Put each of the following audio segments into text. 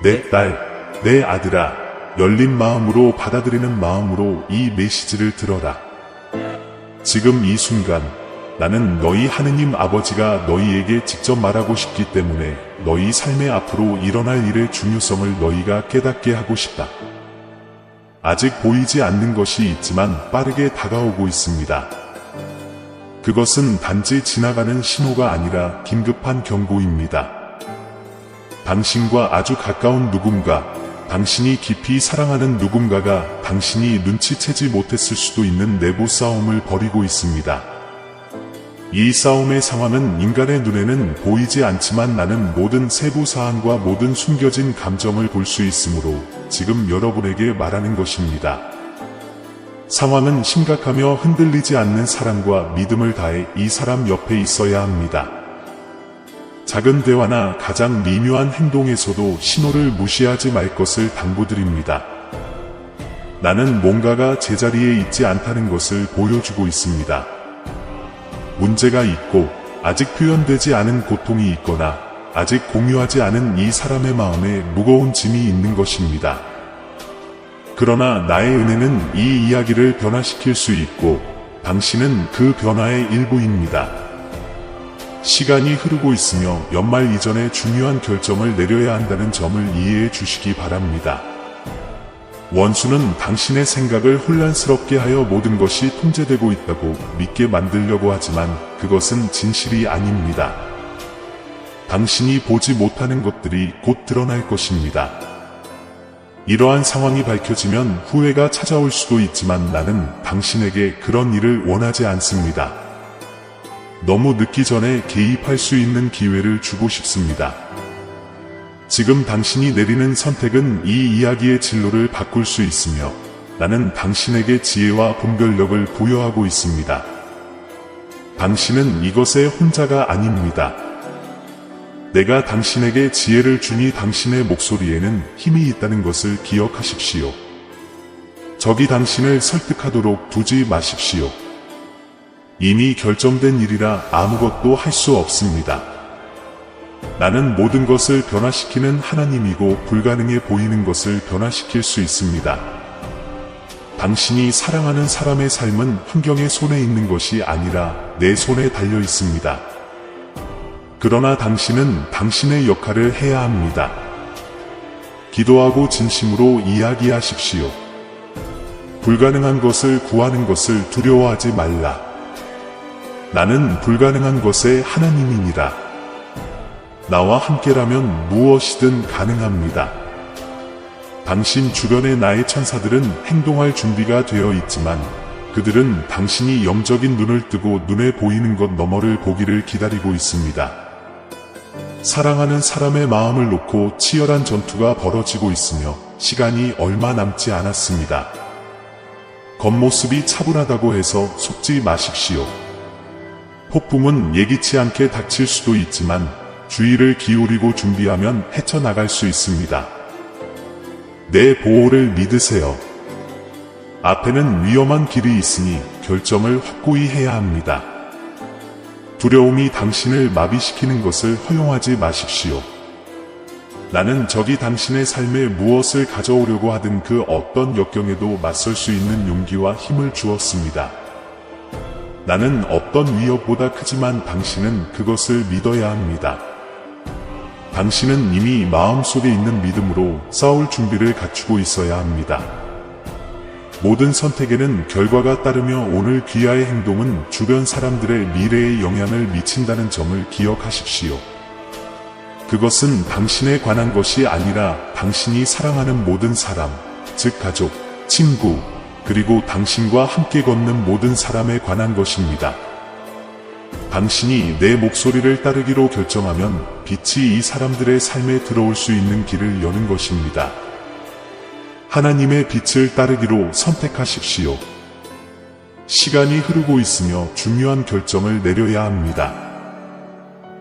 내 딸, 내 아들아, 열린 마음으로 받아들이는 마음으로 이 메시지를 들어라. 지금 이 순간 나는 너희 하느님 아버지가 너희에게 직접 말하고 싶기 때문에 너희 삶의 앞으로 일어날 일의 중요성을 너희가 깨닫게 하고 싶다. 아직 보이지 않는 것이 있지만 빠르게 다가오고 있습니다. 그것은 단지 지나가는 신호가 아니라 긴급한 경고입니다. 당신과 아주 가까운 누군가, 당신이 깊이 사랑하는 누군가가 당신이 눈치채지 못했을 수도 있는 내부 싸움을 벌이고 있습니다. 이 싸움의 상황은 인간의 눈에는 보이지 않지만 나는 모든 세부 사항과 모든 숨겨진 감정을 볼 수 있으므로 지금 여러분에게 말하는 것입니다. 상황은 심각하며 흔들리지 않는 사랑과 믿음을 다해 이 사람 옆에 있어야 합니다. 작은 대화나 가장 미묘한 행동에서도 신호를 무시하지 말 것을 당부드립니다. 나는 뭔가가 제자리에 있지 않다는 것을 보여주고 있습니다. 문제가 있고 아직 표현되지 않은 고통이 있거나 아직 공유하지 않은 이 사람의 마음에 무거운 짐이 있는 것입니다. 그러나 나의 은혜는 이 이야기를 변화시킬 수 있고 당신은 그 변화의 일부입니다. 시간이 흐르고 있으며 연말 이전에 중요한 결정을 내려야 한다는 점을 이해해 주시기 바랍니다. 원수는 당신의 생각을 혼란스럽게 하여 모든 것이 통제되고 있다고 믿게 만들려고 하지만 그것은 진실이 아닙니다. 당신이 보지 못하는 것들이 곧 드러날 것입니다. 이러한 상황이 밝혀지면 후회가 찾아올 수도 있지만 나는 당신에게 그런 일을 원하지 않습니다. 너무 늦기 전에 개입할 수 있는 기회를 주고 싶습니다. 지금 당신이 내리는 선택은 이 이야기의 진로를 바꿀 수 있으며 나는 당신에게 지혜와 분별력을 부여하고 있습니다. 당신은 이것의 혼자가 아닙니다. 내가 당신에게 지혜를 주니 당신의 목소리에는 힘이 있다는 것을 기억하십시오. 적이 당신을 설득하도록 두지 마십시오. 이미 결정된 일이라 아무것도 할 수 없습니다. 나는 모든 것을 변화시키는 하나님이고 불가능해 보이는 것을 변화시킬 수 있습니다. 당신이 사랑하는 사람의 삶은 환경의 손에 있는 것이 아니라 내 손에 달려 있습니다. 그러나 당신은 당신의 역할을 해야 합니다. 기도하고 진심으로 이야기하십시오. 불가능한 것을 구하는 것을 두려워하지 말라. 나는 불가능한 것의 하나님이니라. 나와 함께라면 무엇이든 가능합니다. 당신 주변의 나의 천사들은 행동할 준비가 되어 있지만 그들은 당신이 영적인 눈을 뜨고 눈에 보이는 것 너머를 보기를 기다리고 있습니다. 사랑하는 사람의 마음을 놓고 치열한 전투가 벌어지고 있으며 시간이 얼마 남지 않았습니다. 겉모습이 차분하다고 해서 속지 마십시오. 폭풍은 예기치 않게 닥칠 수도 있지만 주의를 기울이고 준비하면 헤쳐나갈 수 있습니다. 내 보호를 믿으세요. 앞에는 위험한 길이 있으니 결정을 확고히 해야 합니다. 두려움이 당신을 마비시키는 것을 허용하지 마십시오. 나는 적이 당신의 삶에 무엇을 가져오려고 하든 그 어떤 역경에도 맞설 수 있는 용기와 힘을 주었습니다. 나는 어떤 위협보다 크지만 당신은 그것을 믿어야 합니다. 당신은 이미 마음속에 있는 믿음으로 싸울 준비를 갖추고 있어야 합니다. 모든 선택에는 결과가 따르며 오늘 귀하의 행동은 주변 사람들의 미래에 영향을 미친다는 점을 기억하십시오. 그것은 당신에 관한 것이 아니라 당신이 사랑하는 모든 사람, 즉 가족, 친구, 그리고 당신과 함께 걷는 모든 사람에 관한 것입니다. 당신이 내 목소리를 따르기로 결정하면 빛이 이 사람들의 삶에 들어올 수 있는 길을 여는 것입니다. 하나님의 빛을 따르기로 선택하십시오. 시간이 흐르고 있으며 중요한 결정을 내려야 합니다.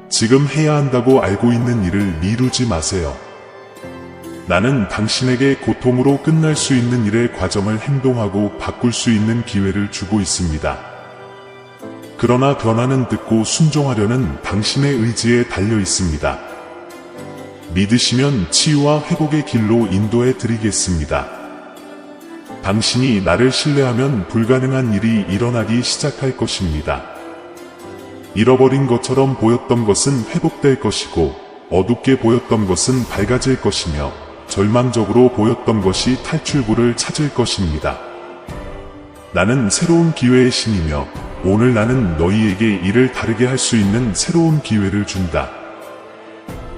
지금 해야 한다고 알고 있는 일을 미루지 마세요. 나는 당신에게 고통으로 끝날 수 있는 일의 과정을 행동하고 바꿀 수 있는 기회를 주고 있습니다. 그러나 변화는 듣고 순종하려는 당신의 의지에 달려 있습니다. 믿으시면 치유와 회복의 길로 인도해 드리겠습니다. 당신이 나를 신뢰하면 불가능한 일이 일어나기 시작할 것입니다. 잃어버린 것처럼 보였던 것은 회복될 것이고, 어둡게 보였던 것은 밝아질 것이며, 절망적으로 보였던 것이 탈출구를 찾을 것입니다. 나는 새로운 기회의 신이며, 오늘 나는 너희에게 일을 다르게 할 수 있는 새로운 기회를 준다.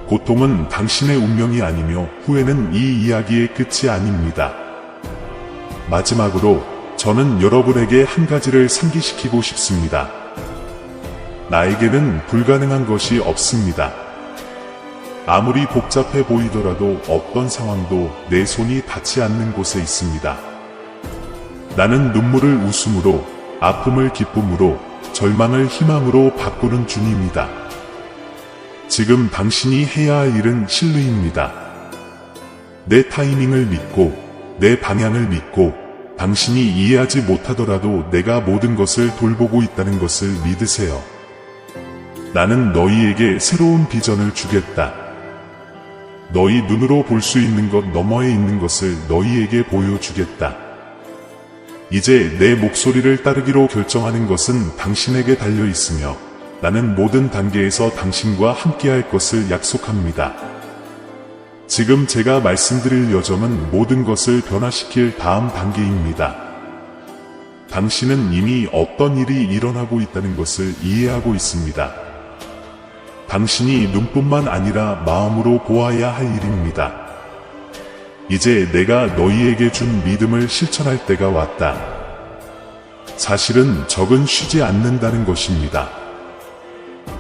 고통은 당신의 운명이 아니며 후회는 이 이야기의 끝이 아닙니다. 마지막으로 저는 여러분에게 한 가지를 상기시키고 싶습니다. 나에게는 불가능한 것이 없습니다. 아무리 복잡해 보이더라도 어떤 상황도 내 손이 닿지 않는 곳에 있습니다. 나는 눈물을 웃음으로, 아픔을 기쁨으로, 절망을 희망으로 바꾸는 주님이다. 지금 당신이 해야 할 일은 신뢰입니다. 내 타이밍을 믿고, 내 방향을 믿고, 당신이 이해하지 못하더라도 내가 모든 것을 돌보고 있다는 것을 믿으세요. 나는 너희에게 새로운 비전을 주겠다. 너희 눈으로 볼 수 있는 것 너머에 있는 것을 너희에게 보여주겠다. 이제 내 목소리를 따르기로 결정하는 것은 당신에게 달려 있으며, 나는 모든 단계에서 당신과 함께할 것을 약속합니다. 지금 제가 말씀드릴 여정은 모든 것을 변화시킬 다음 단계입니다. 당신은 이미 어떤 일이 일어나고 있다는 것을 이해하고 있습니다. 당신이 눈뿐만 아니라 마음으로 보아야 할 일입니다. 이제 내가 너희에게 준 믿음을 실천할 때가 왔다. 사실은 적은 쉬지 않는다는 것입니다.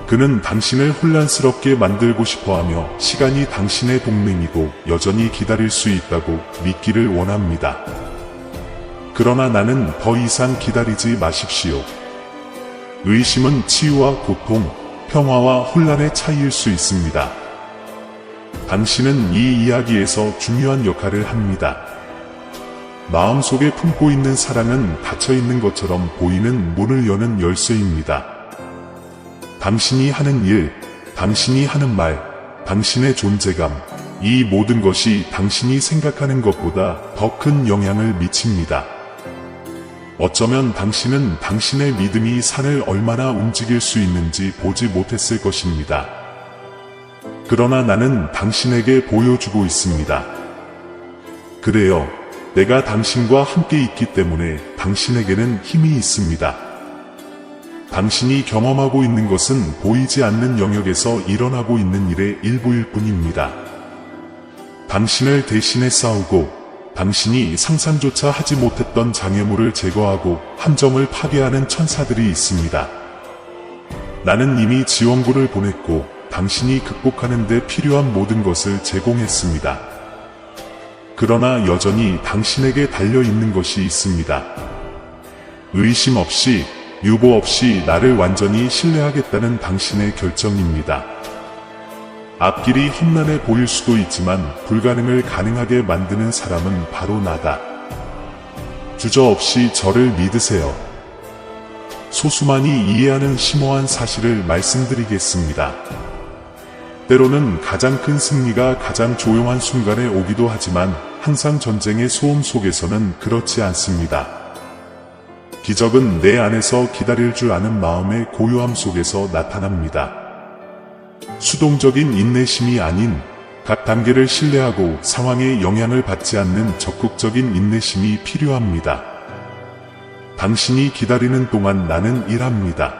그는 당신을 혼란스럽게 만들고 싶어하며 시간이 당신의 동맹이고 여전히 기다릴 수 있다고 믿기를 원합니다. 그러나 나는 더 이상 기다리지 마십시오. 의심은 치유와 고통, 평화와 혼란의 차이일 수 있습니다. 당신은 이 이야기에서 중요한 역할을 합니다. 마음속에 품고 있는 사랑은 닫혀있는 것처럼 보이는 문을 여는 열쇠입니다. 당신이 하는 일, 당신이 하는 말, 당신의 존재감, 이 모든 것이 당신이 생각하는 것보다 더 큰 영향을 미칩니다. 어쩌면 당신은 당신의 믿음이 산을 얼마나 움직일 수 있는지 보지 못했을 것입니다. 그러나 나는 당신에게 보여주고 있습니다. 그래요. 내가 당신과 함께 있기 때문에 당신에게는 힘이 있습니다. 당신이 경험하고 있는 것은 보이지 않는 영역에서 일어나고 있는 일의 일부일 뿐입니다. 당신을 대신해 싸우고, 당신이 상상조차 하지 못했던 장애물을 제거하고 함정을 파괴하는 천사들이 있습니다. 나는 이미 지원군을 보냈고, 당신이 극복하는 데 필요한 모든 것을 제공했습니다. 그러나 여전히 당신에게 달려있는 것이 있습니다. 의심 없이, 유보 없이 나를 완전히 신뢰하겠다는 당신의 결정입니다. 앞길이 험난해 보일 수도 있지만 불가능을 가능하게 만드는 사람은 바로 나다. 주저없이 저를 믿으세요. 소수만이 이해하는 심오한 사실을 말씀드리겠습니다. 때로는 가장 큰 승리가 가장 조용한 순간에 오기도 하지만 항상 전쟁의 소음 속에서는 그렇지 않습니다. 기적은 내 안에서 기다릴 줄 아는 마음의 고요함 속에서 나타납니다. 수동적인 인내심이 아닌 각 단계를 신뢰하고 상황에 영향을 받지 않는 적극적인 인내심이 필요합니다. 당신이 기다리는 동안 나는 일합니다.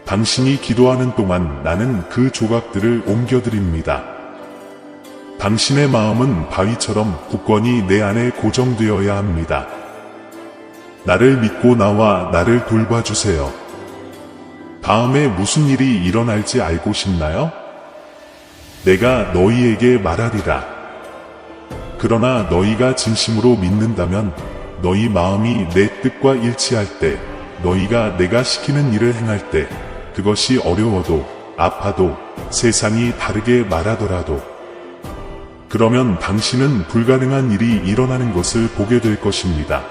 당신이 기도하는 동안 나는 그 조각들을 옮겨드립니다. 당신의 마음은 바위처럼 굳건히 내 안에 고정되어야 합니다. 나를 믿고 나와 나를 돌봐주세요. 다음에 무슨 일이 일어날지 알고 싶나요? 내가 너희에게 말하리라. 그러나 너희가 진심으로 믿는다면 너희 마음이 내 뜻과 일치할 때, 너희가 내가 시키는 일을 행할 때, 그것이 어려워도 아파도 세상이 다르게 말하더라도, 그러면 당신은 불가능한 일이 일어나는 것을 보게 될 것입니다.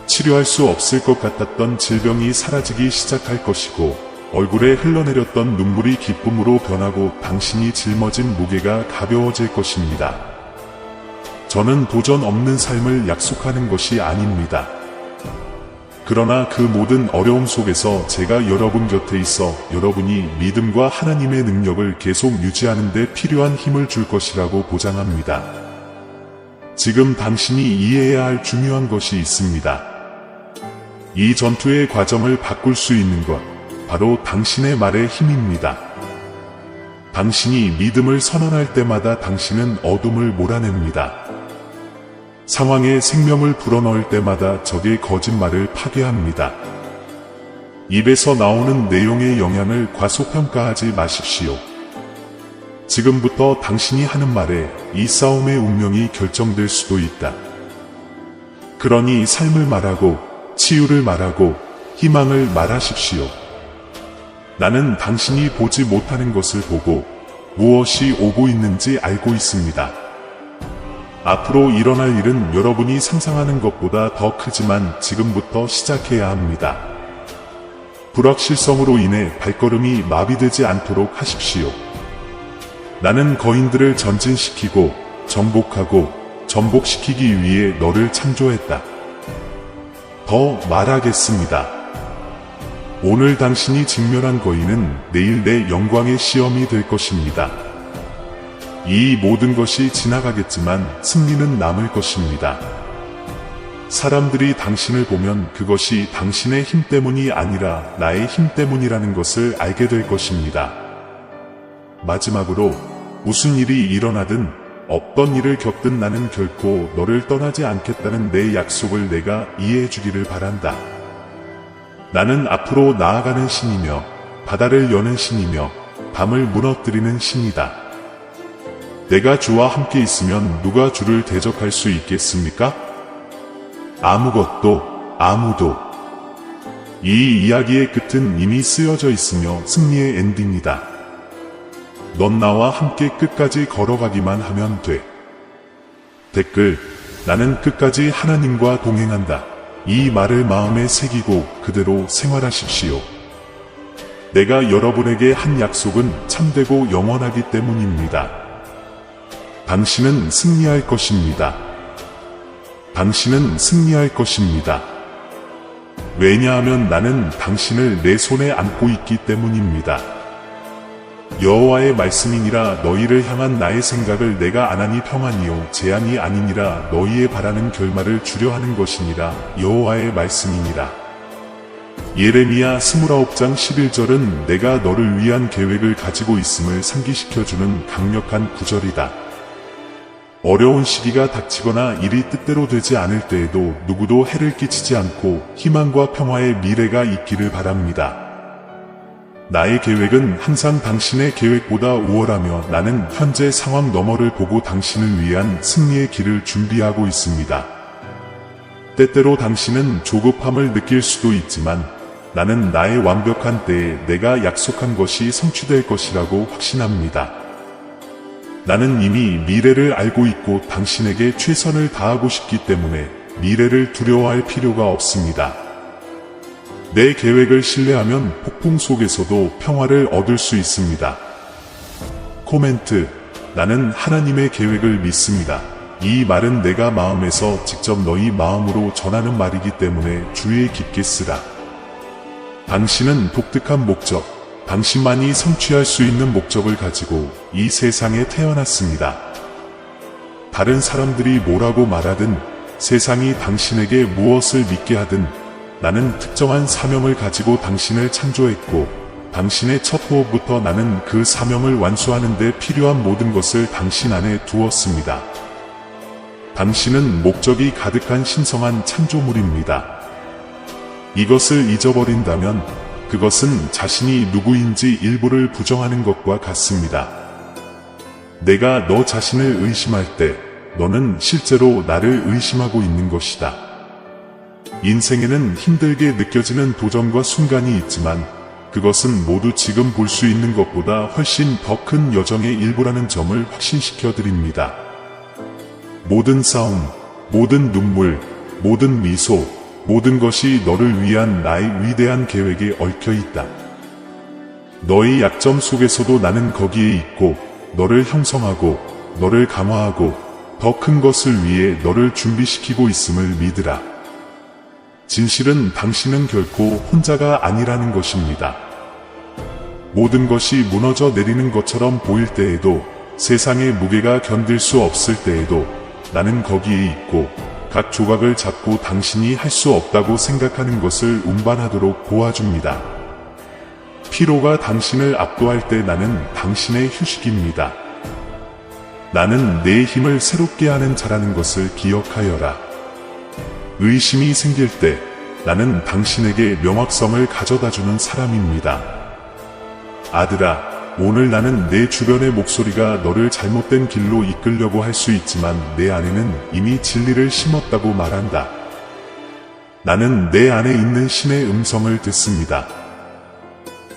치료할 수 없을 것 같았던 질병이 사라지기 시작할 것이고, 얼굴에 흘러내렸던 눈물이 기쁨으로 변하고 당신이 짊어진 무게가 가벼워질 것입니다. 저는 도전 없는 삶을 약속하는 것이 아닙니다. 그러나 그 모든 어려움 속에서 제가 여러분 곁에 있어 여러분이 믿음과 하나님의 능력을 계속 유지하는 데 필요한 힘을 줄 것이라고 보장합니다. 지금 당신이 이해해야 할 중요한 것이 있습니다. 이 전투의 과정을 바꿀 수 있는 것, 바로 당신의 말의 힘입니다. 당신이 믿음을 선언할 때마다 당신은 어둠을 몰아냅니다. 상황에 생명을 불어넣을 때마다 적의 거짓말을 파괴합니다. 입에서 나오는 내용의 영향을 과소평가하지 마십시오. 지금부터 당신이 하는 말에 이 싸움의 운명이 결정될 수도 있다. 그러니 삶을 말하고, 치유를 말하고, 희망을 말하십시오. 나는 당신이 보지 못하는 것을 보고 무엇이 오고 있는지 알고 있습니다. 앞으로 일어날 일은 여러분이 상상하는 것보다 더 크지만 지금부터 시작해야 합니다. 불확실성으로 인해 발걸음이 마비되지 않도록 하십시오. 나는 거인들을 전진시키고 정복하고 전복시키기 위해 너를 창조했다. 더 말하겠습니다. 오늘 당신이 직면한 거인은 내일 내 영광의 시험이 될 것입니다. 이 모든 것이 지나가겠지만 승리는 남을 것입니다. 사람들이 당신을 보면 그것이 당신의 힘 때문이 아니라 나의 힘 때문이라는 것을 알게 될 것입니다. 마지막으로 무슨 일이 일어나든 어떤 일을 겪든 나는 결코 너를 떠나지 않겠다는 내 약속을 내가 이해해 주기를 바란다. 나는 앞으로 나아가는 신이며 바다를 여는 신이며 밤을 무너뜨리는 신이다. 내가 주와 함께 있으면 누가 주를 대적할 수 있겠습니까? 아무것도, 아무도. 이 이야기의 끝은 이미 쓰여져 있으며 승리의 엔딩이다. 넌 나와 함께 끝까지 걸어가기만 하면 돼. 댓글, 나는 끝까지 하나님과 동행한다. 이 말을 마음에 새기고 그대로 생활하십시오. 내가 여러분에게 한 약속은 참되고 영원하기 때문입니다. 당신은 승리할 것입니다. 당신은 승리할 것입니다. 왜냐하면 나는 당신을 내 손에 안고 있기 때문입니다. 여호와의 말씀이니라. 너희를 향한 나의 생각을 내가 안하니 평안이요 재앙이 아니니라. 너희의 바라는 결말을 주려 하는 것이니라. 여호와의 말씀이니라. 예레미야 29장 11절은 내가 너를 위한 계획을 가지고 있음을 상기시켜주는 강력한 구절이다. 어려운 시기가 닥치거나 일이 뜻대로 되지 않을 때에도 누구도 해를 끼치지 않고 희망과 평화의 미래가 있기를 바랍니다. 나의 계획은 항상 당신의 계획보다 우월하며 나는 현재 상황 너머를 보고 당신을 위한 승리의 길을 준비하고 있습니다. 때때로 당신은 조급함을 느낄 수도 있지만 나는 나의 완벽한 때에 내가 약속한 것이 성취될 것이라고 확신합니다. 나는 이미 미래를 알고 있고 당신에게 최선을 다하고 싶기 때문에 미래를 두려워할 필요가 없습니다. 내 계획을 신뢰하면 폭풍 속에서도 평화를 얻을 수 있습니다. 코멘트, 나는 하나님의 계획을 믿습니다. 이 말은 내가 마음에서 직접 너희 마음으로 전하는 말이기 때문에 주의 깊게 쓰라. 당신은 독특한 목적, 당신만이 성취할 수 있는 목적을 가지고 이 세상에 태어났습니다. 다른 사람들이 뭐라고 말하든 세상이 당신에게 무엇을 믿게 하든 나는 특정한 사명을 가지고 당신을 창조했고 당신의 첫 호흡부터 나는 그 사명을 완수하는 데 필요한 모든 것을 당신 안에 두었습니다. 당신은 목적이 가득한 신성한 창조물입니다. 이것을 잊어버린다면 그것은 자신이 누구인지 일부를 부정하는 것과 같습니다. 내가 너 자신을 의심할 때 너는 실제로 나를 의심하고 있는 것이다. 인생에는 힘들게 느껴지는 도전과 순간이 있지만 그것은 모두 지금 볼 수 있는 것보다 훨씬 더 큰 여정의 일부라는 점을 확신시켜 드립니다. 모든 싸움, 모든 눈물, 모든 미소, 모든 것이 너를 위한 나의 위대한 계획에 얽혀 있다. 너의 약점 속에서도 나는 거기에 있고 너를 형성하고 너를 강화하고 더 큰 것을 위해 너를 준비시키고 있음을 믿으라. 진실은 당신은 결코 혼자가 아니라는 것입니다. 모든 것이 무너져 내리는 것처럼 보일 때에도, 세상의 무게가 견딜 수 없을 때에도 나는 거기에 있고 각 조각을 잡고 당신이 할 수 없다고 생각하는 것을 운반하도록 도와줍니다. 피로가 당신을 압도할 때 나는 당신의 휴식입니다. 나는 내 힘을 새롭게 하는 자라는 것을 기억하여라. 의심이 생길 때 나는 당신에게 명확성을 가져다주는 사람입니다. 아들아, 오늘 나는 내 주변의 목소리가 너를 잘못된 길로 이끌려고 할 수 있지만 내 안에는 이미 진리를 심었다고 말한다. 나는 내 안에 있는 신의 음성을 듣습니다.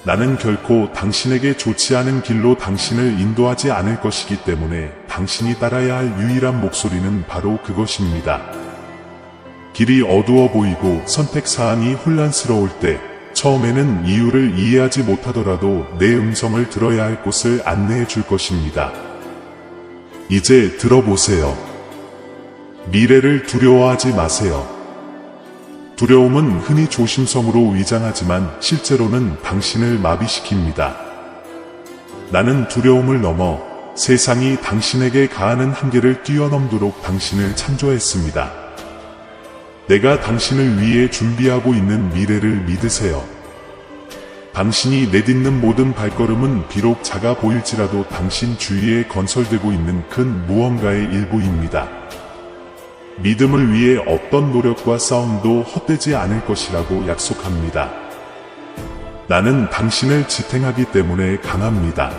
나는 결코 당신에게 좋지 않은 길로 당신을 인도하지 않을 것이기 때문에 당신이 따라야 할 유일한 목소리는 바로 그것입니다. 길이 어두워 보이고 선택사항이 혼란스러울 때 처음에는 이유를 이해하지 못하더라도 내 음성을 들어야 할 곳을 안내해 줄 것입니다. 이제 들어보세요. 미래를 두려워하지 마세요. 두려움은 흔히 조심성으로 위장하지만 실제로는 당신을 마비시킵니다. 나는 두려움을 넘어 세상이 당신에게 가하는 한계를 뛰어넘도록 당신을 창조했습니다. 내가 당신을 위해 준비하고 있는 미래를 믿으세요. 당신이 내딛는 모든 발걸음은 비록 작아 보일지라도 당신 주위에 건설되고 있는 큰 무언가의 일부입니다. 믿음을 위해 어떤 노력과 싸움도 헛되지 않을 것이라고 약속합니다. 나는 당신을 지탱하기 때문에 강합니다.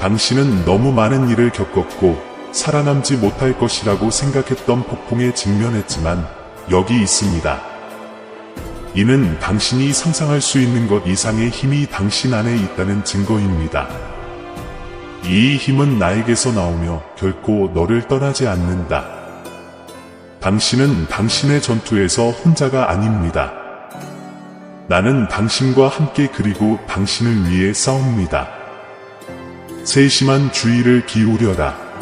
당신은 너무 많은 일을 겪었고 살아남지 못할 것이라고 생각했던 폭풍에 직면했지만 여기 있습니다. 이는 당신이 상상할 수 있는 것 이상의 힘이 당신 안에 있다는 증거입니다. 이 힘은 나에게서 나오며 결코 너를 떠나지 않는다. 당신은 당신의 전투에서 혼자가 아닙니다. 나는 당신과 함께 그리고 당신을 위해 싸웁니다. 세심한 주의를 기울여라.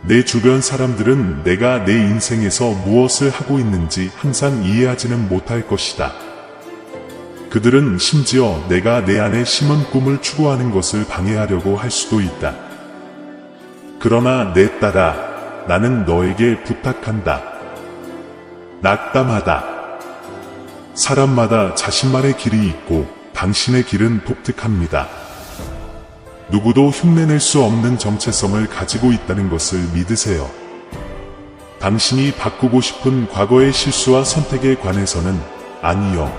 내 주변 사람들은 내가 내 인생에서 무엇을 하고 있는지 항상 이해하지는 못할 것이다. 그들은 심지어 내가 내 안에 심은 꿈을 추구하는 것을 방해하려고 할 수도 있다. 그러나 내 딸아, 나는 너에게 부탁한다. 낙담하다. 사람마다 자신만의 길이 있고 당신의 길은 독특합니다. 누구도 흉내낼 수 없는 정체성을 가지고 있다는 것을 믿으세요. 당신이 바꾸고 싶은 과거의 실수와 선택에 관해서는 아니요,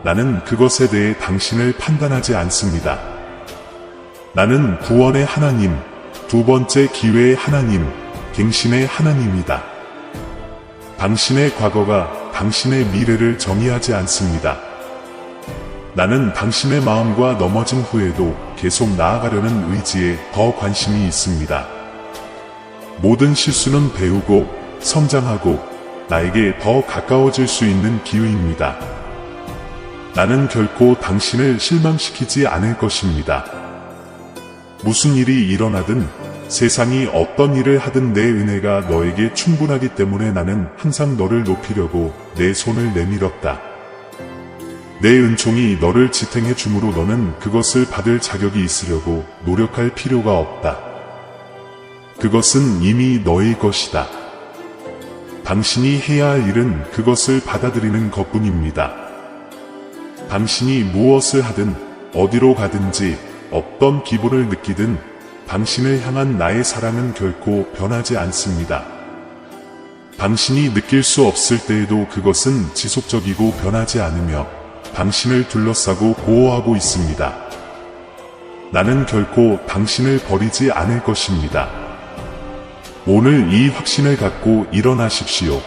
나는 그것에 대해 당신을 판단하지 않습니다. 나는 구원의 하나님, 두 번째 기회의 하나님, 갱신의 하나님이다. 당신의 과거가 당신의 미래를 정의하지 않습니다. 나는 당신의 마음과 넘어진 후에도 계속 나아가려는 의지에 더 관심이 있습니다. 모든 실수는 배우고 성장하고 나에게 더 가까워질 수 있는 기회입니다. 나는 결코 당신을 실망시키지 않을 것입니다. 무슨 일이 일어나든 세상이 어떤 일을 하든 내 은혜가 너에게 충분하기 때문에 나는 항상 너를 높이려고 내 손을 내밀었다. 내 은총이 너를 지탱해 주므로 너는 그것을 받을 자격이 있으려고 노력할 필요가 없다. 그것은 이미 너의 것이다. 당신이 해야 할 일은 그것을 받아들이는 것뿐입니다. 당신이 무엇을 하든 어디로 가든지 어떤 기분을 느끼든 당신을 향한 나의 사랑은 결코 변하지 않습니다. 당신이 느낄 수 없을 때에도 그것은 지속적이고 변하지 않으며 당신을 둘러싸고 보호하고 있습니다. 나는 결코 당신을 버리지 않을 것입니다. 오늘 이 확신을 갖고 일어나십시오.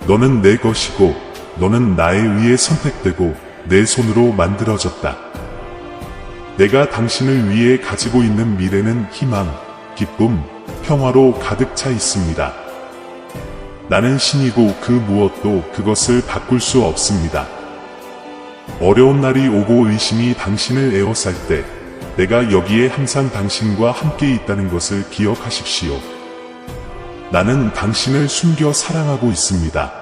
너는 내 것이고 너는 나에 의해 선택되고 내 손으로 만들어졌다. 내가 당신을 위해 가지고 있는 미래는 희망, 기쁨, 평화로 가득 차 있습니다. 나는 신이고 그 무엇도 그것을 바꿀 수 없습니다. 어려운 날이 오고 의심이 당신을 에워쌀 때 내가 여기에 항상 당신과 함께 있다는 것을 기억하십시오. 나는 당신을 숨겨 사랑하고 있습니다.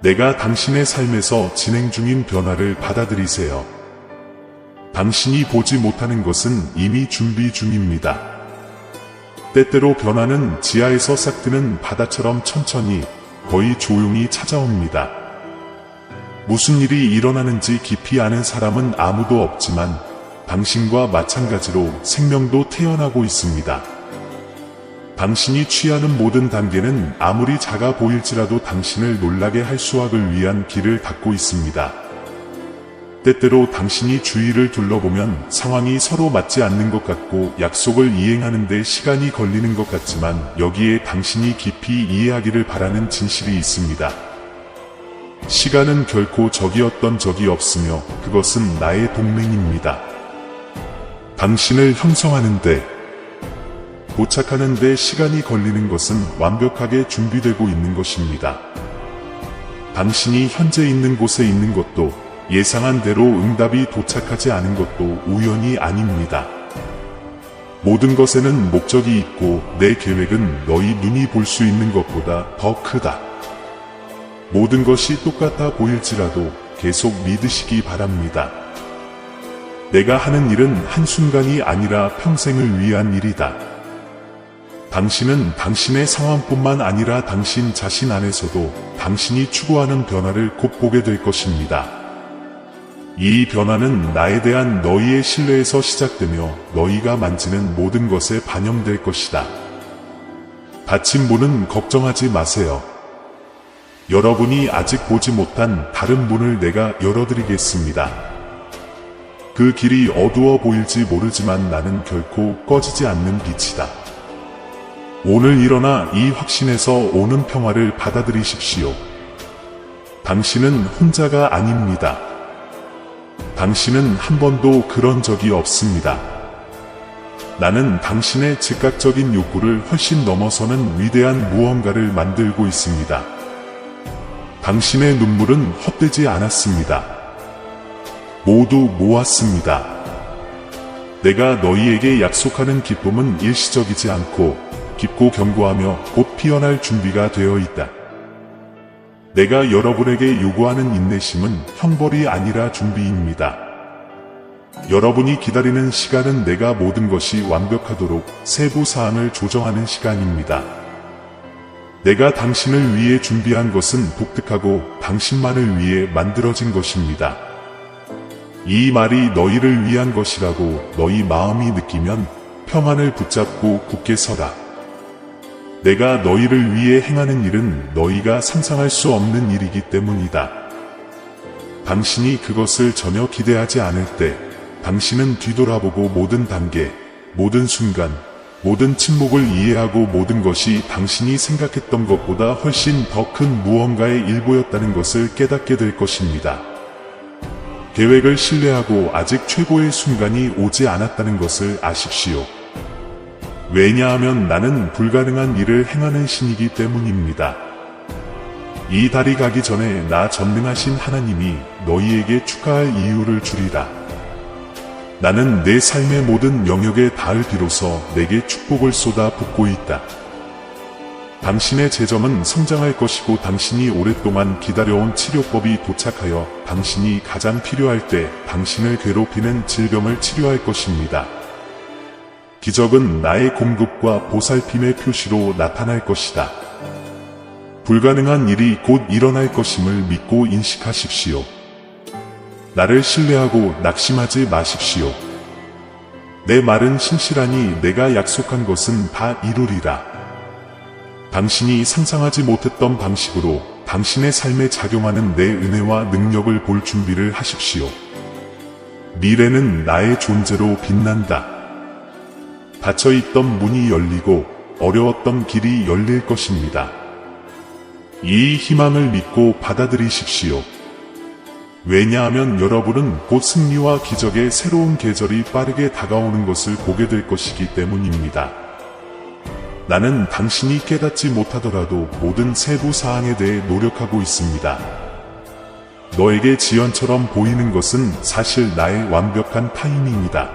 내가 당신의 삶에서 진행 중인 변화를 받아들이세요. 당신이 보지 못하는 것은 이미 준비 중입니다. 때때로 변화는 지하에서 싹트는 바다처럼 천천히, 거의 조용히 찾아옵니다. 무슨 일이 일어나는지 깊이 아는 사람은 아무도 없지만 당신과 마찬가지로 생명도 태어나고 있습니다. 당신이 취하는 모든 단계는 아무리 작아 보일지라도 당신을 놀라게 할 수확을 위한 길을 닫고 있습니다. 때때로 당신이 주위를 둘러보면 상황이 서로 맞지 않는 것 같고 약속을 이행하는 데 시간이 걸리는 것 같지만 여기에 당신이 깊이 이해하기를 바라는 진실이 있습니다. 시간은 결코 적이었던 적이 없으며 그것은 나의 동맹입니다. 당신을 형성하는데, 도착하는데 시간이 걸리는 것은 완벽하게 준비되고 있는 것입니다. 당신이 현재 있는 곳에 있는 것도 예상한 대로 응답이 도착하지 않은 것도 우연이 아닙니다. 모든 것에는 목적이 있고 내 계획은 너희 눈이 볼 수 있는 것보다 더 크다. 모든 것이 똑같아 보일지라도 계속 믿으시기 바랍니다. 내가 하는 일은 한순간이 아니라 평생을 위한 일이다. 당신은 당신의 상황뿐만 아니라 당신 자신 안에서도 당신이 추구하는 변화를 곧 보게 될 것입니다. 이 변화는 나에 대한 너희의 신뢰에서 시작되며 너희가 만지는 모든 것에 반영될 것이다. 닫힌 문은 걱정하지 마세요. 여러분이 아직 보지 못한 다른 문을 내가 열어드리겠습니다. 그 길이 어두워 보일지 모르지만 나는 결코 꺼지지 않는 빛이다. 오늘 일어나 이 확신에서 오는 평화를 받아들이십시오. 당신은 혼자가 아닙니다. 당신은 한 번도 그런 적이 없습니다. 나는 당신의 즉각적인 욕구를 훨씬 넘어서는 위대한 무언가를 만들고 있습니다. 당신의 눈물은 헛되지 않았습니다. 모두 모았습니다. 내가 너희에게 약속하는 기쁨은 일시적이지 않고 깊고 견고하며 곧 피어날 준비가 되어 있다. 내가 여러분에게 요구하는 인내심은 형벌이 아니라 준비입니다. 여러분이 기다리는 시간은 내가 모든 것이 완벽하도록 세부 사항을 조정하는 시간입니다. 내가 당신을 위해 준비한 것은 독특하고 당신만을 위해 만들어진 것입니다. 이 말이 너희를 위한 것이라고 너희 마음이 느끼면 평안을 붙잡고 굳게 서라. 내가 너희를 위해 행하는 일은 너희가 상상할 수 없는 일이기 때문이다. 당신이 그것을 전혀 기대하지 않을 때 당신은 뒤돌아보고 모든 단계, 모든 순간, 모든 침묵을 이해하고 모든 것이 당신이 생각했던 것보다 훨씬 더 큰 무언가의 일부였다는 것을 깨닫게 될 것입니다. 계획을 신뢰하고 아직 최고의 순간이 오지 않았다는 것을 아십시오. 왜냐하면 나는 불가능한 일을 행하는 신이기 때문입니다. 이 달이 가기 전에 나 전능하신 하나님이 너희에게 축하할 이유를 주리라. 나는 내 삶의 모든 영역에 닿을 비로소 내게 축복을 쏟아 붓고 있다. 당신의 재점은 성장할 것이고 당신이 오랫동안 기다려온 치료법이 도착하여 당신이 가장 필요할 때 당신을 괴롭히는 질병을 치료할 것입니다. 기적은 나의 공급과 보살핌의 표시로 나타날 것이다. 불가능한 일이 곧 일어날 것임을 믿고 인식하십시오. 나를 신뢰하고 낙심하지 마십시오. 내 말은 신실하니 내가 약속한 것은 다 이루리라. 당신이 상상하지 못했던 방식으로 당신의 삶에 작용하는 내 은혜와 능력을 볼 준비를 하십시오. 미래는 나의 존재로 빛난다. 닫혀있던 문이 열리고 어려웠던 길이 열릴 것입니다. 이 희망을 믿고 받아들이십시오. 왜냐하면 여러분은 곧 승리와 기적의 새로운 계절이 빠르게 다가오는 것을 보게 될 것이기 때문입니다. 나는 당신이 깨닫지 못하더라도 모든 세부 사항에 대해 노력하고 있습니다. 너에게 지연처럼 보이는 것은 사실 나의 완벽한 타이밍이다.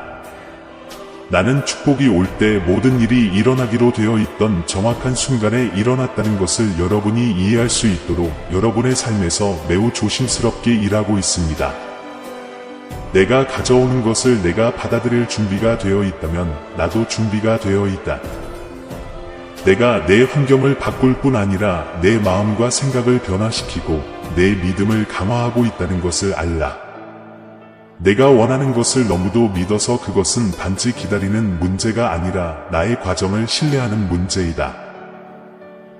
나는 축복이 올 때 모든 일이 일어나기로 되어 있던 정확한 순간에 일어났다는 것을 여러분이 이해할 수 있도록 여러분의 삶에서 매우 조심스럽게 일하고 있습니다. 내가 가져오는 것을 내가 받아들일 준비가 되어 있다면 나도 준비가 되어 있다. 내가 내 환경을 바꿀 뿐 아니라 내 마음과 생각을 변화시키고 내 믿음을 강화하고 있다는 것을 알라. 내가 원하는 것을 너무도 믿어서 그것은 단지 기다리는 문제가 아니라 나의 과정을 신뢰하는 문제이다.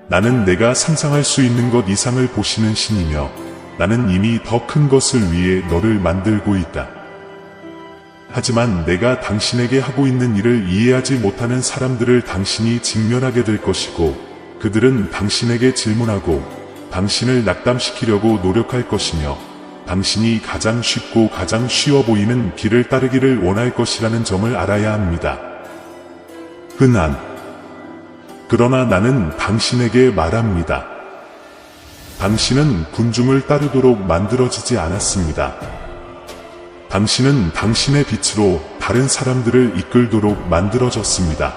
나는 내가 상상할 수 있는 것 이상을 보시는 신이며 나는 이미 더 큰 것을 위해 너를 만들고 있다. 하지만 내가 당신에게 하고 있는 일을 이해하지 못하는 사람들을 당신이 직면하게 될 것이고 그들은 당신에게 질문하고 당신을 낙담시키려고 노력할 것이며 당신이 가장 쉽고 가장 쉬워 보이는 길을 따르기를 원할 것이라는 점을 알아야 합니다. 그러나 나는 당신에게 말합니다. 당신은 군중을 따르도록 만들어지지 않았습니다. 당신은 당신의 빛으로 다른 사람들을 이끌도록 만들어졌습니다.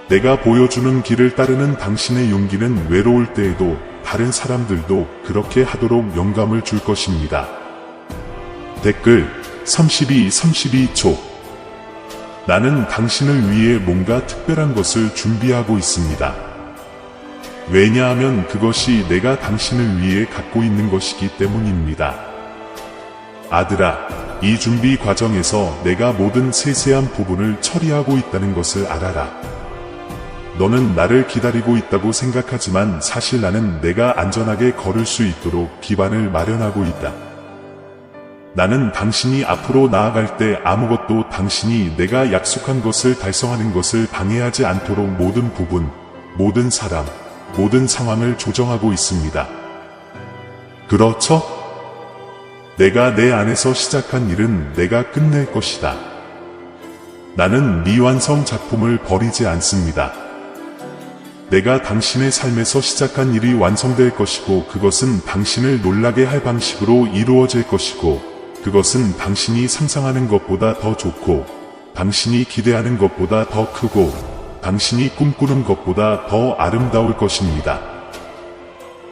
내가 보여주는 길을 따르는 당신의 용기는 외로울 때에도 다른 사람들도 그렇게 하도록 영감을 줄 것입니다. 댓글 32초 나는 당신을 위해 뭔가 특별한 것을 준비하고 있습니다. 왜냐하면 그것이 내가 당신을 위해 갖고 있는 것이기 때문입니다. 아들아, 이 준비 과정에서 내가 모든 세세한 부분을 처리하고 있다는 것을 알아라. 너는 나를 기다리고 있다고 생각하지만 사실 나는 내가 안전하게 걸을 수 있도록 기반을 마련하고 있다. 나는 당신이 앞으로 나아갈 때 아무것도 당신이 내가 약속한 것을 달성하는 것을 방해하지 않도록 모든 부분, 모든 사람, 모든 상황을 조정하고 있습니다. 그렇죠? 내가 내 안에서 시작한 일은 내가 끝낼 것이다. 나는 미완성 작품을 버리지 않습니다. 내가 당신의 삶에서 시작한 일이 완성될 것이고 그것은 당신을 놀라게 할 방식으로 이루어질 것이고 그것은 당신이 상상하는 것보다 더 좋고 당신이 기대하는 것보다 더 크고 당신이 꿈꾸는 것보다 더 아름다울 것입니다.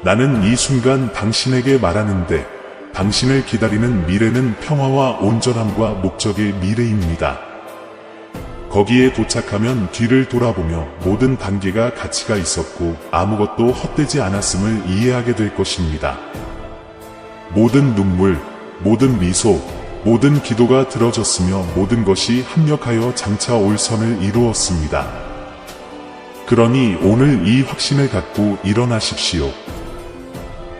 나는 이 순간 당신에게 말하는데 당신을 기다리는 미래는 평화와 온전함과 목적의 미래입니다. 거기에 도착하면 뒤를 돌아보며 모든 단계가 가치가 있었고 아무것도 헛되지 않았음을 이해하게 될 것입니다. 모든 눈물, 모든 미소, 모든 기도가 들어졌으며 모든 것이 합력하여 장차 올 선을 이루었습니다. 그러니 오늘 이 확신을 갖고 일어나십시오.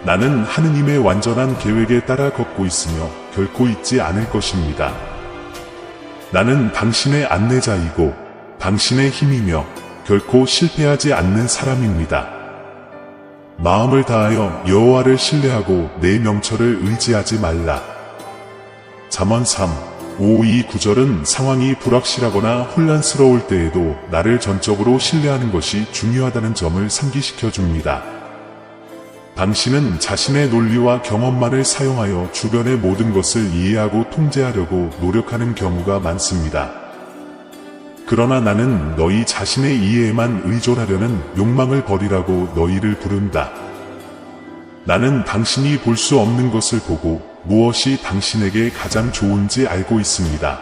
나는 하느님의 완전한 계획에 따라 걷고 있으며 결코 잊지 않을 것입니다. 나는 당신의 안내자이고 당신의 힘이며 결코 실패하지 않는 사람입니다. 마음을 다하여 여호와를 신뢰하고 내 명철을 의지하지 말라. 잠언 3:5-9절은 상황이 불확실하거나 혼란스러울 때에도 나를 전적으로 신뢰하는 것이 중요하다는 점을 상기시켜 줍니다. 당신은 자신의 논리와 경험만을 사용하여 주변의 모든 것을 이해하고 통제하려고 노력하는 경우가 많습니다. 그러나 나는 너희 자신의 이해에만 의존하려는 욕망을 버리라고 너희를 부른다. 나는 당신이 볼 수 없는 것을 보고 무엇이 당신에게 가장 좋은지 알고 있습니다.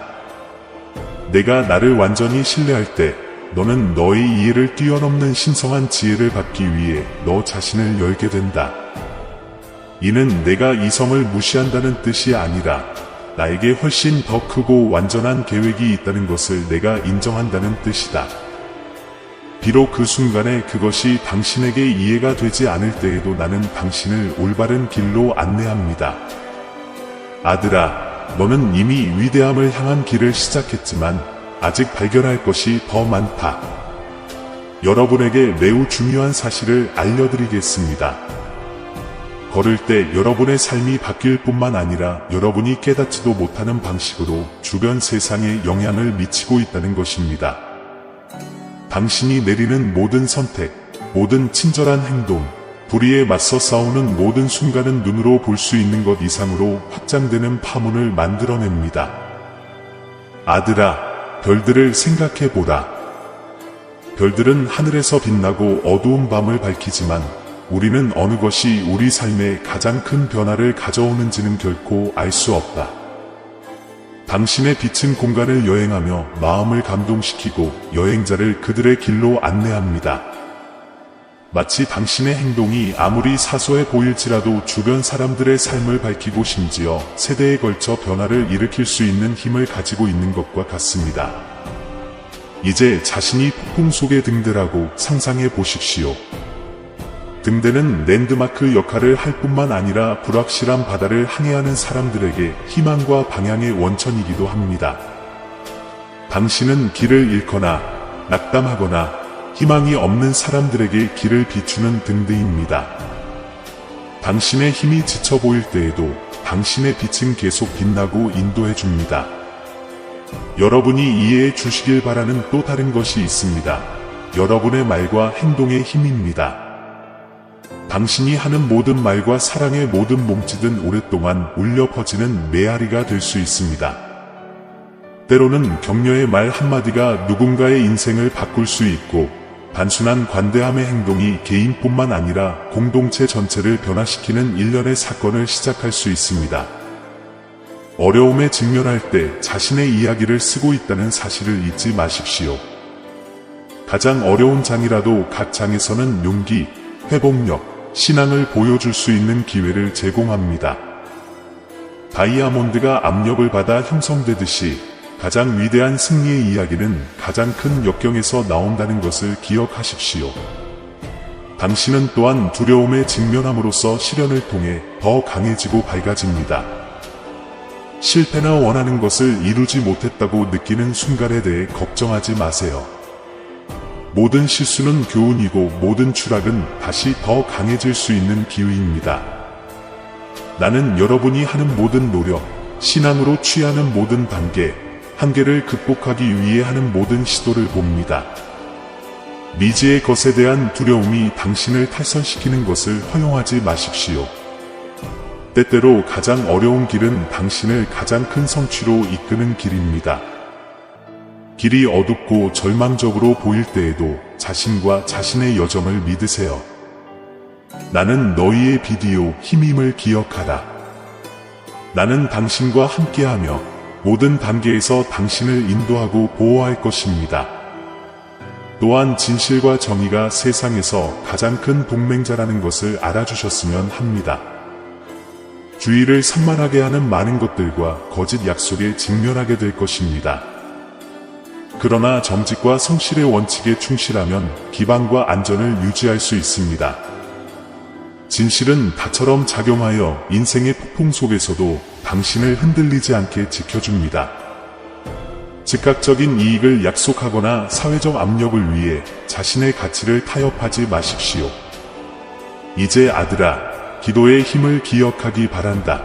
내가 나를 완전히 신뢰할 때 너는 너의 이해를 뛰어넘는 신성한 지혜를 받기 위해 너 자신을 열게 된다. 이는 내가 이성을 무시한다는 뜻이 아니라 나에게 훨씬 더 크고 완전한 계획이 있다는 것을 내가 인정한다는 뜻이다. 비록 그 순간에 그것이 당신에게 이해가 되지 않을 때에도 나는 당신을 올바른 길로 안내합니다. 아들아, 너는 이미 위대함을 향한 길을 시작했지만 아직 발견할 것이 더 많다. 여러분에게 매우 중요한 사실을 알려드리겠습니다. 걸을 때 여러분의 삶이 바뀔 뿐만 아니라 여러분이 깨닫지도 못하는 방식으로 주변 세상에 영향을 미치고 있다는 것입니다. 당신이 내리는 모든 선택, 모든 친절한 행동, 불의에 맞서 싸우는 모든 순간은 눈으로 볼 수 있는 것 이상으로 확장되는 파문을 만들어냅니다. 아들아, 별들을 생각해보라. 별들은 하늘에서 빛나고 어두운 밤을 밝히지만 우리는 어느 것이 우리 삶에 가장 큰 변화를 가져오는지는 결코 알 수 없다. 당신의 빛은 공간을 여행하며 마음을 감동시키고 여행자를 그들의 길로 안내합니다. 마치 당신의 행동이 아무리 사소해 보일지라도 주변 사람들의 삶을 밝히고 심지어 세대에 걸쳐 변화를 일으킬 수 있는 힘을 가지고 있는 것과 같습니다. 이제 자신이 폭풍 속에 등대라고 상상해 보십시오. 등대는 랜드마크 역할을 할 뿐만 아니라 불확실한 바다를 항해하는 사람들에게 희망과 방향의 원천이기도 합니다. 당신은 길을 잃거나 낙담하거나 희망이 없는 사람들에게 길을 비추는 등대입니다. 당신의 힘이 지쳐 보일 때에도 당신의 빛은 계속 빛나고 인도해 줍니다. 여러분이 이해해 주시길 바라는 또 다른 것이 있습니다. 여러분의 말과 행동의 힘입니다. 당신이 하는 모든 말과 사랑의 모든 몸짓은 오랫동안 울려 퍼지는 메아리가 될 수 있습니다. 때로는 격려의 말 한마디가 누군가의 인생을 바꿀 수 있고 단순한 관대함의 행동이 개인뿐만 아니라 공동체 전체를 변화시키는 일련의 사건을 시작할 수 있습니다. 어려움에 직면할 때 자신의 이야기를 쓰고 있다는 사실을 잊지 마십시오. 가장 어려운 장이라도 각 장에서는 용기, 회복력, 신앙을 보여줄 수 있는 기회를 제공합니다. 다이아몬드가 압력을 받아 형성되듯이 가장 위대한 승리의 이야기는 가장 큰 역경에서 나온다는 것을 기억하십시오. 당신은 또한 두려움에 직면함으로써 시련을 통해 더 강해지고 밝아집니다. 실패나 원하는 것을 이루지 못했다고 느끼는 순간에 대해 걱정하지 마세요. 모든 실수는 교훈이고 모든 추락은 다시 더 강해질 수 있는 기회입니다. 나는 여러분이 하는 모든 노력, 신앙으로 취하는 모든 단계, 한계를 극복하기 위해 하는 모든 시도를 봅니다. 미지의 것에 대한 두려움이 당신을 탈선시키는 것을 허용하지 마십시오. 때때로 가장 어려운 길은 당신을 가장 큰 성취로 이끄는 길입니다. 길이 어둡고 절망적으로 보일 때에도 자신과 자신의 여정을 믿으세요. 나는 너희의 빛이요 힘임을 기억하라. 나는 당신과 함께하며 모든 단계에서 당신을 인도하고 보호할 것입니다. 또한 진실과 정의가 세상에서 가장 큰 동맹자라는 것을 알아주셨으면 합니다. 주위를 산만하게 하는 많은 것들과 거짓 약속에 직면하게 될 것입니다. 그러나 정직과 성실의 원칙에 충실하면 기반과 안전을 유지할 수 있습니다. 진실은 닷처럼 작용하여 인생의 폭풍 속에서도 당신을 흔들리지 않게 지켜줍니다. 즉각적인 이익을 약속하거나 사회적 압력을 위해 자신의 가치를 타협하지 마십시오. 이제 아들아, 기도의 힘을 기억하기 바란다.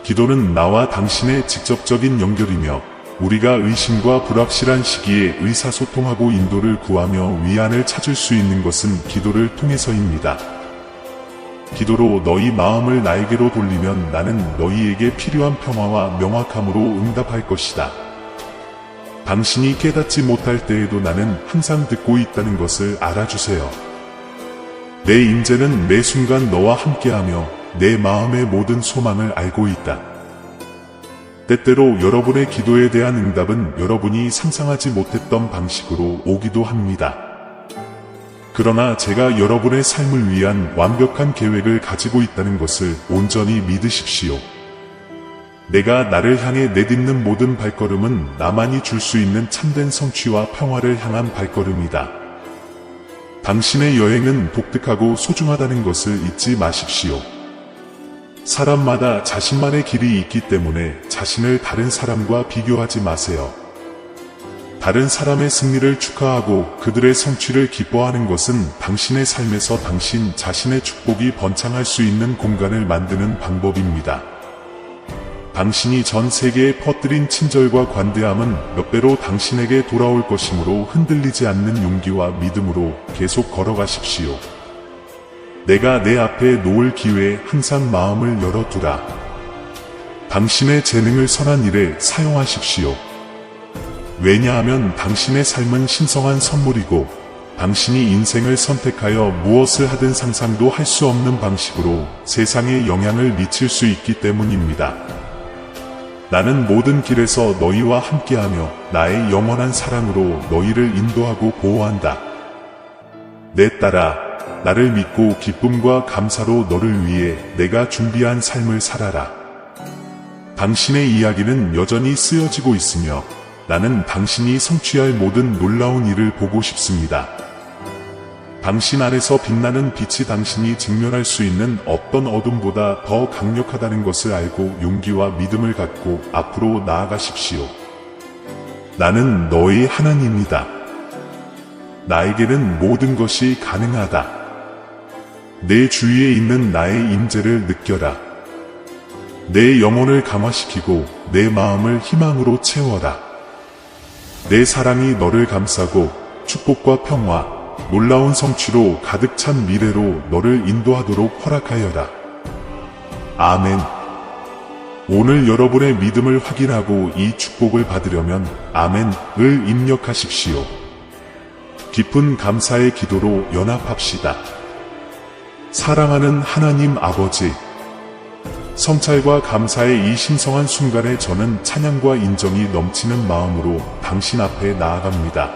기도는 나와 당신의 직접적인 연결이며 우리가 의심과 불확실한 시기에 의사소통하고 인도를 구하며 위안을 찾을 수 있는 것은 기도를 통해서입니다. 기도로 너희 마음을 나에게로 돌리면 나는 너희에게 필요한 평화와 명확함으로 응답할 것이다. 당신이 깨닫지 못할 때에도 나는 항상 듣고 있다는 것을 알아주세요. 내 임재는 매 순간 너와 함께하며 내 마음의 모든 소망을 알고 있다. 때때로 여러분의 기도에 대한 응답은 여러분이 상상하지 못했던 방식으로 오기도 합니다. 그러나 제가 여러분의 삶을 위한 완벽한 계획을 가지고 있다는 것을 온전히 믿으십시오. 내가 나를 향해 내딛는 모든 발걸음은 나만이 줄 수 있는 참된 성취와 평화를 향한 발걸음이다. 당신의 여행은 독특하고 소중하다는 것을 잊지 마십시오. 사람마다 자신만의 길이 있기 때문에 자신을 다른 사람과 비교하지 마세요. 다른 사람의 승리를 축하하고 그들의 성취를 기뻐하는 것은 당신의 삶에서 당신 자신의 축복이 번창할 수 있는 공간을 만드는 방법입니다. 당신이 전 세계에 퍼뜨린 친절과 관대함은 몇 배로 당신에게 돌아올 것이므로 흔들리지 않는 용기와 믿음으로 계속 걸어가십시오. 내가 내 앞에 놓을 기회에 항상 마음을 열어두라. 당신의 재능을 선한 일에 사용하십시오. 왜냐하면 당신의 삶은 신성한 선물이고 당신이 인생을 선택하여 무엇을 하든 상상도 할 수 없는 방식으로 세상에 영향을 미칠 수 있기 때문입니다. 나는 모든 길에서 너희와 함께하며 나의 영원한 사랑으로 너희를 인도하고 보호한다. 내 딸아, 나를 믿고 기쁨과 감사로 너를 위해 내가 준비한 삶을 살아라. 당신의 이야기는 여전히 쓰여지고 있으며 나는 당신이 성취할 모든 놀라운 일을 보고 싶습니다. 당신 안에서 빛나는 빛이 당신이 직면할 수 있는 어떤 어둠보다 더 강력하다는 것을 알고 용기와 믿음을 갖고 앞으로 나아가십시오. 나는 너의 하나님이다. 나에게는 모든 것이 가능하다. 내 주위에 있는 나의 임재를 느껴라. 내 영혼을 강화시키고 내 마음을 희망으로 채워라. 내 사랑이 너를 감싸고 축복과 평화, 놀라운 성취로 가득 찬 미래로 너를 인도하도록 허락하여라. 아멘. 오늘 여러분의 믿음을 확인하고 이 축복을 받으려면 아멘을 입력하십시오. 깊은 감사의 기도로 연합합시다. 사랑하는 하나님 아버지, 성찰과 감사의 이 신성한 순간에 저는 찬양과 인정이 넘치는 마음으로 당신 앞에 나아갑니다.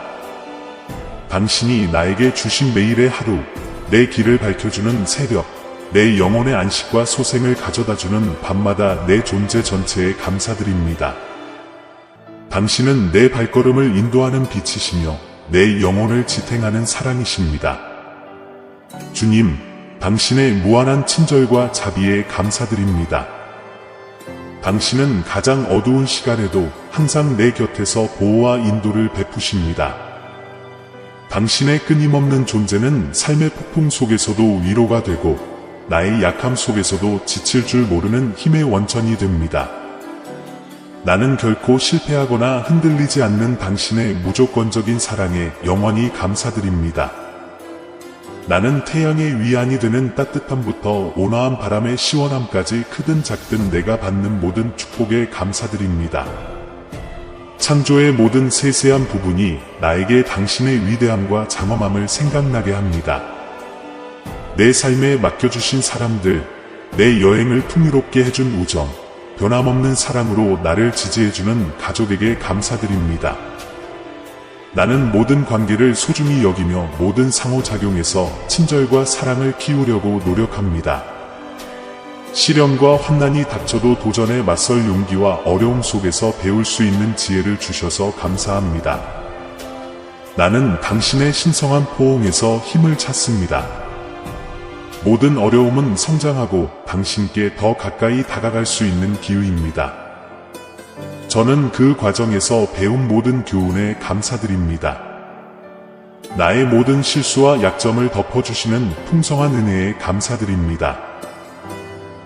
당신이 나에게 주신 매일의 하루, 내 길을 밝혀주는 새벽, 내 영혼의 안식과 소생을 가져다주는 밤마다 내 존재 전체에 감사드립니다. 당신은 내 발걸음을 인도하는 빛이시며 내 영혼을 지탱하는 사랑이십니다. 주님, 당신의 무한한 친절과 자비에 감사드립니다. 당신은 가장 어두운 시간에도 항상 내 곁에서 보호와 인도를 베푸십니다. 당신의 끊임없는 존재는 삶의 폭풍 속에서도 위로가 되고 나의 약함 속에서도 지칠 줄 모르는 힘의 원천이 됩니다. 나는 결코 실패하거나 흔들리지 않는 당신의 무조건적인 사랑에 영원히 감사드립니다. 나는 태양의 위안이 되는 따뜻함부터 온화한 바람의 시원함까지 크든 작든 내가 받는 모든 축복에 감사드립니다. 창조의 모든 세세한 부분이 나에게 당신의 위대함과 장엄함을 생각나게 합니다. 내 삶에 맡겨주신 사람들, 내 여행을 풍요롭게 해준 우정, 변함없는 사랑으로 나를 지지해주는 가족에게 감사드립니다. 나는 모든 관계를 소중히 여기며 모든 상호작용에서 친절과 사랑을 키우려고 노력합니다. 시련과 환난이 닥쳐도 도전에 맞설 용기와 어려움 속에서 배울 수 있는 지혜를 주셔서 감사합니다. 나는 당신의 신성한 포옹에서 힘을 찾습니다. 모든 어려움은 성장하고 당신께 더 가까이 다가갈 수 있는 기회입니다. 저는 그 과정에서 배운 모든 교훈에 감사드립니다. 나의 모든 실수와 약점을 덮어주시는 풍성한 은혜에 감사드립니다.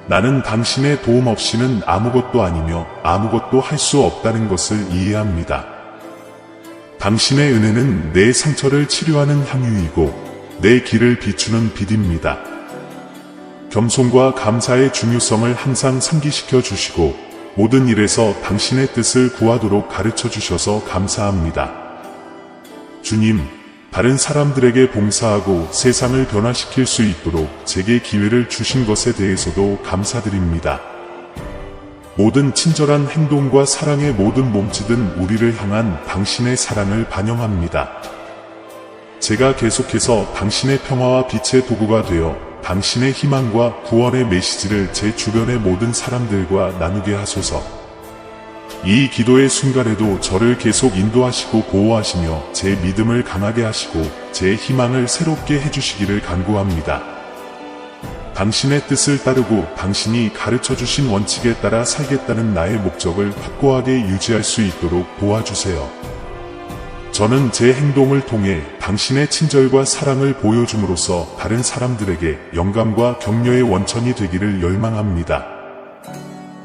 나는 당신의 도움 없이는 아무것도 아니며 아무것도 할 수 없다는 것을 이해합니다. 당신의 은혜는 내 상처를 치료하는 향유이고 내 길을 비추는 빛입니다. 겸손과 감사의 중요성을 항상 상기시켜 주시고 모든 일에서 당신의 뜻을 구하도록 가르쳐 주셔서 감사합니다. 주님, 다른 사람들에게 봉사하고 세상을 변화시킬 수 있도록 제게 기회를 주신 것에 대해서도 감사드립니다. 모든 친절한 행동과 사랑의 모든 몸짓은 우리를 향한 당신의 사랑을 반영합니다. 제가 계속해서 당신의 평화와 빛의 도구가 되어 당신의 희망과 구원의 메시지를 제 주변의 모든 사람들과 나누게 하소서. 이 기도의 순간에도 저를 계속 인도하시고 보호하시며 제 믿음을 강하게 하시고 제 희망을 새롭게 해주시기를 간구합니다. 당신의 뜻을 따르고 당신이 가르쳐주신 원칙에 따라 살겠다는 나의 목적을 확고하게 유지할 수 있도록 도와주세요. 저는 제 행동을 통해 당신의 친절과 사랑을 보여줌으로써 다른 사람들에게 영감과 격려의 원천이 되기를 열망합니다.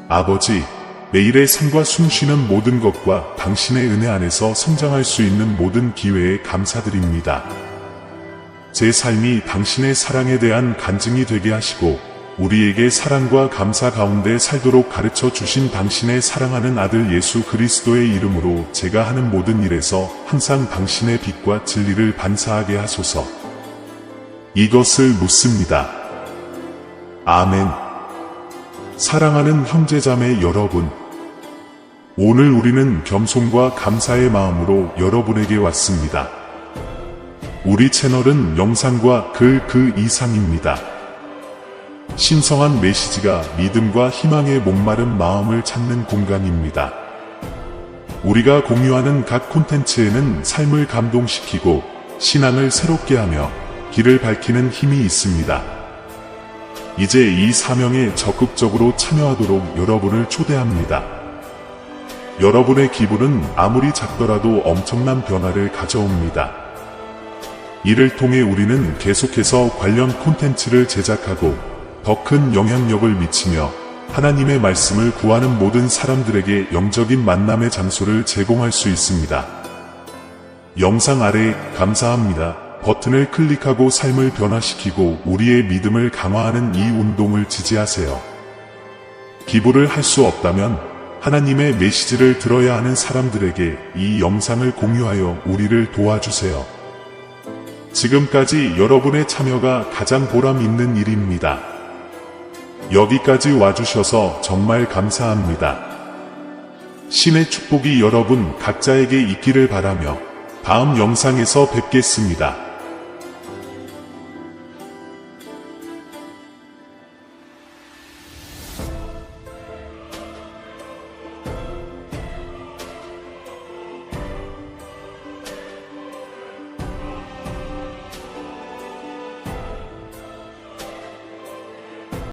아버지, 매일의 삶과 숨쉬는 모든 것과 당신의 은혜 안에서 성장할 수 있는 모든 기회에 감사드립니다. 제 삶이 당신의 사랑에 대한 간증이 되게 하시고 우리에게 사랑과 감사 가운데 살도록 가르쳐 주신 당신의 사랑하는 아들 예수 그리스도의 이름으로 제가 하는 모든 일에서 항상 당신의 빛과 진리를 반사하게 하소서. 이것을 묻습니다. 아멘. 사랑하는 형제자매 여러분, 오늘 우리는 겸손과 감사의 마음으로 여러분에게 왔습니다. 우리 채널은 영상과 글 그 이상입니다. 신성한 메시지가 믿음과 희망의 목마른 마음을 찾는 공간입니다. 우리가 공유하는 각 콘텐츠에는 삶을 감동시키고 신앙을 새롭게 하며 길을 밝히는 힘이 있습니다. 이제 이 사명에 적극적으로 참여하도록 여러분을 초대합니다. 여러분의 기부는 아무리 작더라도 엄청난 변화를 가져옵니다. 이를 통해 우리는 계속해서 관련 콘텐츠를 제작하고 더 큰 영향력을 미치며 하나님의 말씀을 구하는 모든 사람들에게 영적인 만남의 장소를 제공할 수 있습니다. 영상 아래 감사합니다 버튼을 클릭하고 삶을 변화시키고 우리의 믿음을 강화하는 이 운동을 지지하세요. 기부를 할 수 없다면 하나님의 메시지를 들어야 하는 사람들에게 이 영상을 공유하여 우리를 도와주세요. 지금까지 여러분의 참여가 가장 보람 있는 일입니다. 여기까지 와주셔서 정말 감사합니다. 신의 축복이 여러분 각자에게 있기를 바라며 다음 영상에서 뵙겠습니다.